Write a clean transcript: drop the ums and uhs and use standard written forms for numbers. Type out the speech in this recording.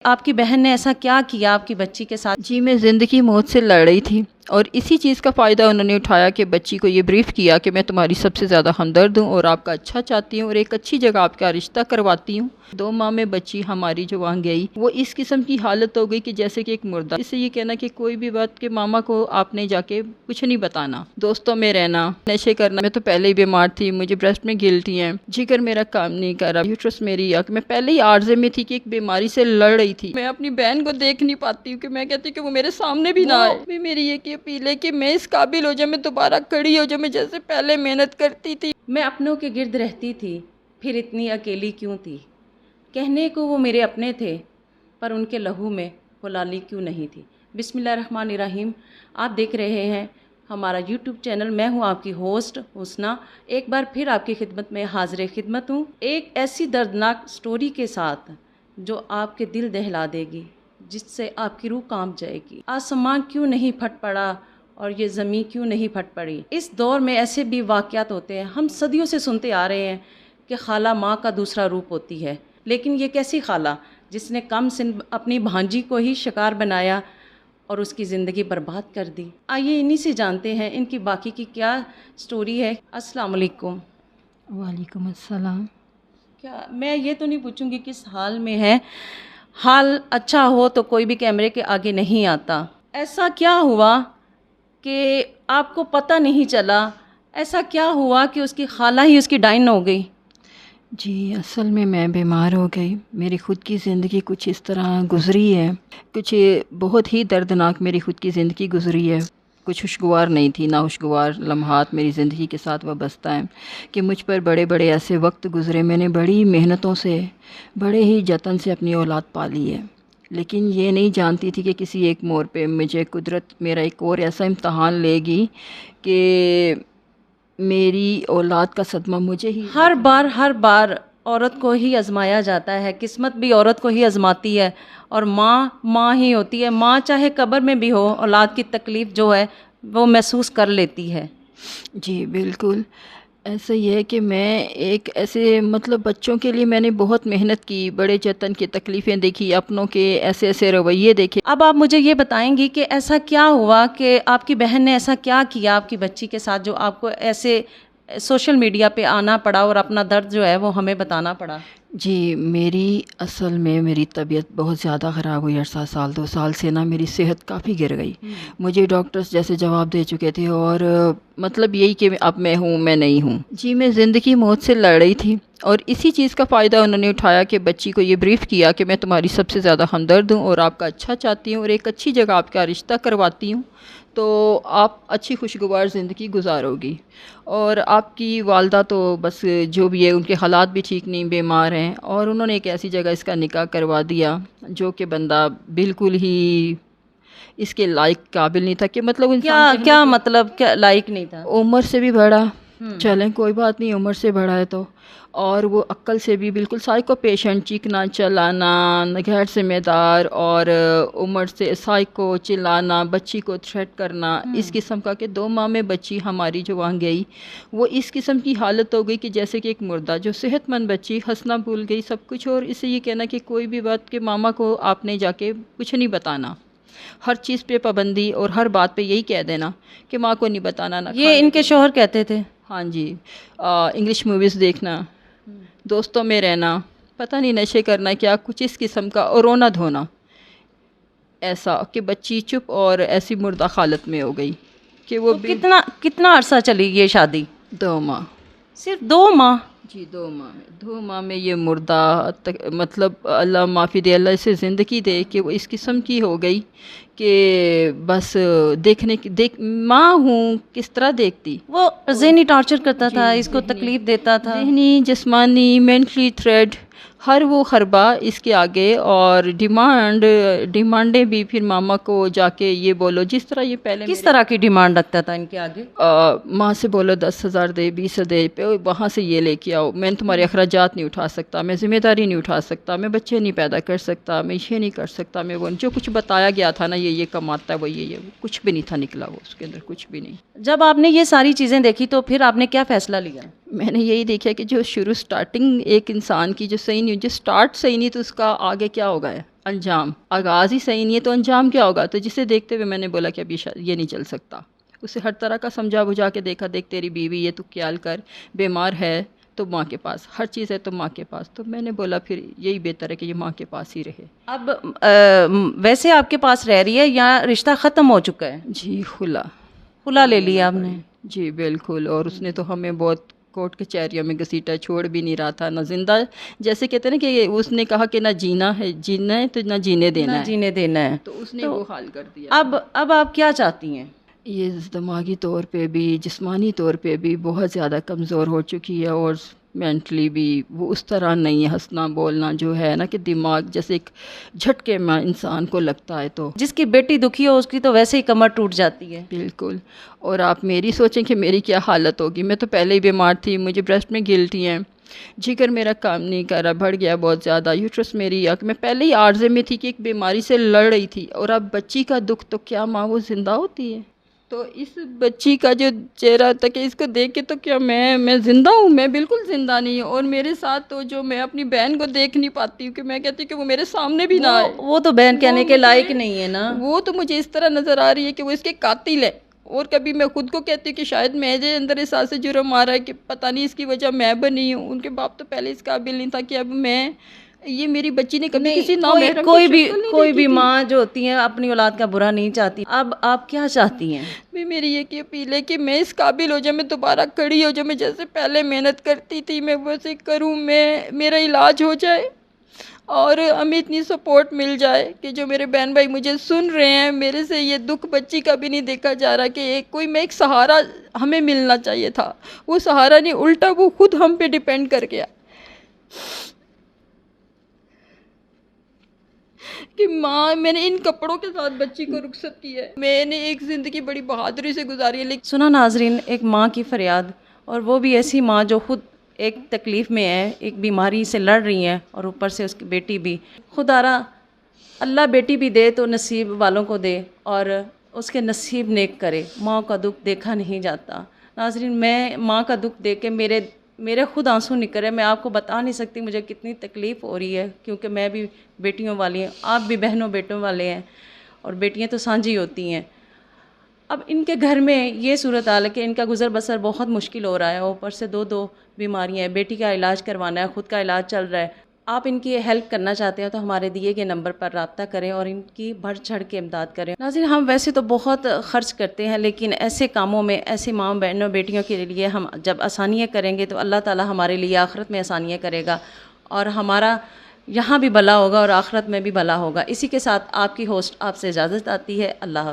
آپ کی بہن نے ایسا کیا کیا آپ کی بچی کے ساتھ؟ جی میں زندگی موت سے لڑ رہی تھی اور اسی چیز کا فائدہ انہوں نے اٹھایا کہ بچی کو یہ بریف کیا کہ میں تمہاری سب سے زیادہ ہمدرد ہوں اور آپ کا اچھا چاہتی ہوں اور ایک اچھی جگہ آپ کا رشتہ کرواتی ہوں۔ 2 ماہ میں بچی ہماری جو وہاں گئی وہ اس قسم کی حالت ہو گئی کہ جیسے کہ ایک مردہ۔ اس سے یہ کہنا کہ کوئی بھی بات کہ ماما کو آپ نے جا کے کچھ نہیں بتانا، دوستوں میں رہنا، نشے کرنا۔ میں تو پہلے ہی بیمار تھی، مجھے بریسٹ میں گلٹی ہیں، جگر میرا کام نہیں کر رہا، یوٹرس میری میں پہلے ہی عارضے میں تھی کہ ایک بیماری سے لڑ رہی تھی۔ میں اپنی بہن کو دیکھ نہیں پاتی ہوں کہ میں کہتی ہوں کہ وہ میرے سامنے بھی نہ آئے۔ میری یہ کہ اپیل ہے کہ میں اس قابل ہو جاؤں، میں دوبارہ کھڑی ہو جاؤں، میں جیسے پہلے محنت کرتی تھی۔ میں اپنوں کے گرد رہتی تھی، پھر اتنی اکیلی کیوں تھی؟ کہنے کو وہ میرے اپنے تھے، پر ان کے لہو میں کلالی کیوں نہیں تھی؟ بسم اللہ الرحمن الرحیم۔ آپ دیکھ رہے ہیں ہمارا یوٹیوب چینل، میں ہوں آپ کی ہوسٹ حسنہ، ایک بار پھر آپ کی خدمت میں حاضر خدمت ہوں، ایک ایسی دردناک سٹوری کے ساتھ جو آپ کے دل دہلا دے گی، جس سے آپ کی روح کانپ جائے گی۔ آسمان کیوں نہیں پھٹ پڑا اور یہ زمین کیوں نہیں پھٹ پڑی؟ اس دور میں ایسے بھی واقعات ہوتے ہیں، ہم صدیوں سے سنتے آ رہے ہیں کہ خالہ ماں کا دوسرا روپ ہوتی ہے، لیکن یہ کیسی خالہ جس نے کم سن اپنی بھانجی کو ہی شکار بنایا اور اس کی زندگی برباد کر دی؟ آئیے انہی سے جانتے ہیں ان کی باقی کی کیا سٹوری ہے۔ السلام علیکم۔ وعلیکم السلام۔ کیا میں یہ تو نہیں پوچھوں گی کس حال میں ہے؟ حال اچھا ہو تو کوئی بھی کیمرے کے آگے نہیں آتا۔ ایسا کیا ہوا کہ آپ کو پتہ نہیں چلا؟ ایسا کیا ہوا کہ اس کی خالہ ہی اس کی ڈائن ہو گئی؟ جی اصل میں بیمار ہو گئی، میری خود کی زندگی کچھ اس طرح گزری ہے، کچھ بہت ہی دردناک میری خود کی زندگی گزری ہے، کچھ خوشگوار نہیں تھی، ناخوشگوار لمحات میری زندگی کے ساتھ وابستہ ہیں کہ مجھ پر بڑے بڑے ایسے وقت گزرے، میں نے بڑی محنتوں سے بڑے ہی جتن سے اپنی اولاد پالی ہے، لیکن یہ نہیں جانتی تھی کہ کسی ایک موڑ پہ مجھے قدرت میرا ایک اور ایسا امتحان لے گی کہ میری اولاد کا صدمہ مجھے ہی ہر بار عورت کو ہی آزمایا جاتا ہے، قسمت بھی عورت کو ہی آزماتی ہے، اور ماں ہی ہوتی ہے۔ ماں چاہے قبر میں بھی ہو، اولاد کی تکلیف جو ہے وہ محسوس کر لیتی ہے۔ جی بالکل ایسا ہی ہے کہ میں ایک ایسے بچوں کے لیے میں نے بہت محنت کی، بڑے جتن کی تکلیفیں دیکھی، اپنوں کے ایسے ایسے رویے دیکھے۔ اب آپ مجھے یہ بتائیں گی کہ ایسا کیا ہوا کہ آپ کی بہن نے ایسا کیا کیا آپ کی بچی کے ساتھ جو آپ کو ایسے سوشل میڈیا پہ آنا پڑا اور اپنا درد جو ہے وہ ہمیں بتانا پڑا؟ جی اصل میں میری طبیعت بہت زیادہ خراب ہوئی، 8 سال 2 سال سے میری صحت کافی گر گئی۔ مجھے ڈاکٹرز جیسے جواب دے چکے تھے اور یہی کہ اب میں ہوں میں نہیں ہوں۔ جی میں زندگی موت سے لڑ رہی تھی اور اسی چیز کا فائدہ انہوں نے اٹھایا کہ بچی کو یہ بریف کیا کہ میں تمہاری سب سے زیادہ ہمدرد ہوں اور آپ کا اچھا چاہتی ہوں اور ایک اچھی جگہ آپ کا رشتہ کرواتی ہوں، تو آپ اچھی خوشگوار زندگی گزارو گی، اور آپ کی والدہ تو بس جو بھی ہے ان کے حالات بھی ٹھیک نہیں، بیمار ہیں، اور انہوں نے ایک ایسی جگہ اس کا نکاح کروا دیا جو کہ بندہ بالکل ہی اس کے لائق قابل نہیں تھا کہ کیا لائق نہیں تھا؟ عمر سے بھی بڑا، چلیں کوئی بات نہیں، عمر سے بڑا ہے تو، اور وہ عقل سے بھی بالکل سائیکو پیشنٹ، چیخنا چلانا، غیر ذمہ دار، اور عمر سے سائیکو، چلانا، بچی کو تھریٹ کرنا، اس قسم کا کہ 2 ماہ میں بچی ہماری جو وہاں گئی وہ اس قسم کی حالت ہو گئی کہ جیسے کہ ایک مردہ، جو صحت مند بچی ہنسنا بھول گئی سب کچھ، اور اسے یہ کہنا کہ کوئی بھی بات کہ ماما کو آپ نے جا کے کچھ نہیں بتانا، ہر چیز پہ پابندی اور ہر بات پہ یہی کہہ دینا کہ ماں کو نہیں بتانا۔ نہ یہ ان کے شوہر کہتے تھے؟ ہاں جی، انگلش موویز دیکھنا، دوستوں میں رہنا، پتہ نہیں نشے کرنا کیا کچھ اس قسم کا، اور رونا دھونا، ایسا کہ بچی چپ اور ایسی مردہ حالت میں ہو گئی کہ وہ کتنا عرصہ چلی یہ شادی؟ 2 ماہ، صرف 2 ماہ؟ جی 2 ماہ میں یہ مردہ، اللہ معافی دے، اللہ اسے زندگی دے کہ وہ اس قسم کی ہو گئی کہ بس ماں ہوں کس طرح دیکھتی۔ وہ ذہنی ٹارچر کرتا تھا، اس کو تکلیف دیتا تھا، ذہنی، جسمانی، مینٹلی تھریٹ، ہر وہ خربہ اس کے آگے، اور ڈیمانڈیں بھی پھر ماما کو جا کے یہ بولو، جس طرح یہ پہلے کس طرح کی ڈیمانڈ رکھتا تھا ان کے آگے؟ ماں سے بولو 10,000 دے، 20 دے، وہاں سے یہ لے کے آؤ، میں تمہارے اخراجات نہیں اٹھا سکتا، میں ذمہ داری نہیں اٹھا سکتا، میں بچے نہیں پیدا کر سکتا، میں یہ نہیں کر سکتا، میں وہ جو کچھ بتایا گیا تھا نا یہ کماتا ہے، وہ یہ کچھ بھی نہیں تھا نکلا، وہ اس کے اندر کچھ بھی نہیں۔ جب آپ نے یہ ساری چیزیں دیکھی تو پھر آپ نے کیا فیصلہ لیا؟ میں نے یہی دیکھا کہ جو سٹارٹنگ ایک انسان کی جو صحیح نہیں، جو سٹارٹ صحیح نہیں تو اس کا آگے کیا ہوگا ہے۔ انجام آغاز ہی صحیح نہیں ہے تو انجام کیا ہوگا؟ تو جسے دیکھتے ہوئے میں نے بولا کہ ابھی یہ نہیں چل سکتا. اسے ہر طرح کا سمجھا بجھا کے دیکھا، دیکھ تیری بیوی یہ تو خیال کر، بیمار ہے تو ماں کے پاس، ہر چیز ہے تو ماں کے پاس. تو میں نے بولا پھر یہی بہتر ہے کہ یہ ماں کے پاس ہی رہے. اب ویسے آپ کے پاس رہ رہی ہے یا رشتہ ختم ہو چکا ہے؟ جی خلا لے لیا آپ نے؟ جی بالکل. اور اس نے تو ہمیں بہت کورٹ کچہریوں میں گھسیٹا، چھوڑ بھی نہیں رہا تھا، نہ زندہ، جیسے کہتے ہیں نا کہ اس نے کہا کہ نہ جینا ہے تو نہ جینے دینا ہے، جینے دینا ہے. تو اس نے وہ حال کر دیا. اب آپ کیا چاہتی ہیں؟ یہ دماغی طور پہ بھی جسمانی طور پہ بھی بہت زیادہ کمزور ہو چکی ہے، اور مینٹلی بھی وہ اس طرح نہیں ہے. ہنسنا بولنا جو ہے نا کہ دماغ جیسے ایک جھٹکے میں انسان کو لگتا ہے. تو جس کی بیٹی دکھی ہو اس کی تو ویسے ہی کمر ٹوٹ جاتی ہے. بالکل. اور آپ میری سوچیں کہ میری کیا حالت ہوگی. میں تو پہلے ہی بیمار تھی، مجھے بریسٹ میں گلٹی ہیں، جگر میرا کام نہیں کر رہا، بڑھ گیا بہت زیادہ، یوٹرس میری میں پہلے ہی عارضے میں تھی کہ ایک بیماری سے لڑ رہی تھی. اور اب بچی کا دکھ تو کیا ماں وہ زندہ ہوتی ہے؟ تو اس بچی کا جو چہرہ تھا کہ اس کو دیکھ کے تو کیا میں زندہ ہوں؟ میں بالکل زندہ نہیں ہوں. اور میرے ساتھ تو جو میں اپنی بہن کو دیکھ نہیں پاتی ہوں، کہ میں کہتی ہوں کہ وہ میرے سامنے بھی نہ آئے. وہ تو بہن کہنے کے لائق نہیں ہے نا. وہ تو مجھے اس طرح نظر آ رہی ہے کہ وہ اس کے قاتل ہے. اور کبھی میں خود کو کہتی ہوں کہ شاید میرے اندر احساس جرم آ رہا ہے کہ پتہ نہیں اس کی وجہ میں بنی ہوں. ان کے باپ تو پہلے اس قابل نہیں تھا کہ اب میں، یہ میری بچی نے کبھی کسی نامحرم کی شکل نہیں دیکھی. کوئی بھی ماں جو ہوتی ہے اپنی اولاد کا برا نہیں چاہتی. اب آپ کیا چاہتی ہیں؟ میری یہ کہ اپیل ہے کہ میں اس قابل ہو جاؤں، میں دوبارہ کھڑی ہو جاؤں، میں جیسے پہلے محنت کرتی تھی میں ویسے کروں، میرا علاج ہو جائے اور ہمیں اتنی سپورٹ مل جائے کہ جو میرے بہن بھائی مجھے سن رہے ہیں، میرے سے یہ دکھ بچی کا بھی نہیں دیکھا جا رہا کہ ایک سہارا ہمیں ملنا چاہیے تھا. وہ سہارا نہیں، الٹا وہ خود ہم پہ ڈیپینڈ کر گیا کہ ماں میں نے ان کپڑوں کے ساتھ بچی کو رخصت کیا ہے. میں نے ایک زندگی بڑی بہادری سے گزاری ہے. لیکن سنا ناظرین، ایک ماں کی فریاد، اور وہ بھی ایسی ماں جو خود ایک تکلیف میں ہے، ایک بیماری سے لڑ رہی ہیں، اور اوپر سے اس کی بیٹی بھی. خدا را اللہ بیٹی بھی دے تو نصیب والوں کو دے اور اس کے نصیب نیک کرے. ماں کا دکھ دیکھا نہیں جاتا. ناظرین، میں ماں کا دکھ دیکھ کے میرے خود آنسو نکلے. میں آپ کو بتا نہیں سکتی مجھے کتنی تکلیف ہو رہی ہے، کیونکہ میں بھی بیٹیوں والی ہوں، آپ بھی بہنوں بیٹوں والے ہیں، اور بیٹیاں تو سانجھی ہوتی ہیں. اب ان کے گھر میں یہ صورتحال ہے کہ ان کا گزر بسر بہت مشکل ہو رہا ہے. اوپر سے دو بیماریاں ہیں، بیٹی کا علاج کروانا ہے، خود کا علاج چل رہا ہے. آپ ان کی ہیلپ کرنا چاہتے ہیں تو ہمارے دیے گئے نمبر پر رابطہ کریں اور ان کی بڑھ چڑھ کے امداد کریں. ناظرین، ہم ویسے تو بہت خرچ کرتے ہیں، لیکن ایسے کاموں میں ایسی ماں بہنوں بیٹیوں کے لیے ہم جب آسانیاں کریں گے تو اللہ تعالی ہمارے لیے آخرت میں آسانیاں کرے گا، اور ہمارا یہاں بھی بھلا ہوگا اور آخرت میں بھی بھلا ہوگا. اسی کے ساتھ آپ کی ہوسٹ آپ سے اجازت آتی ہے. اللہ حافظ.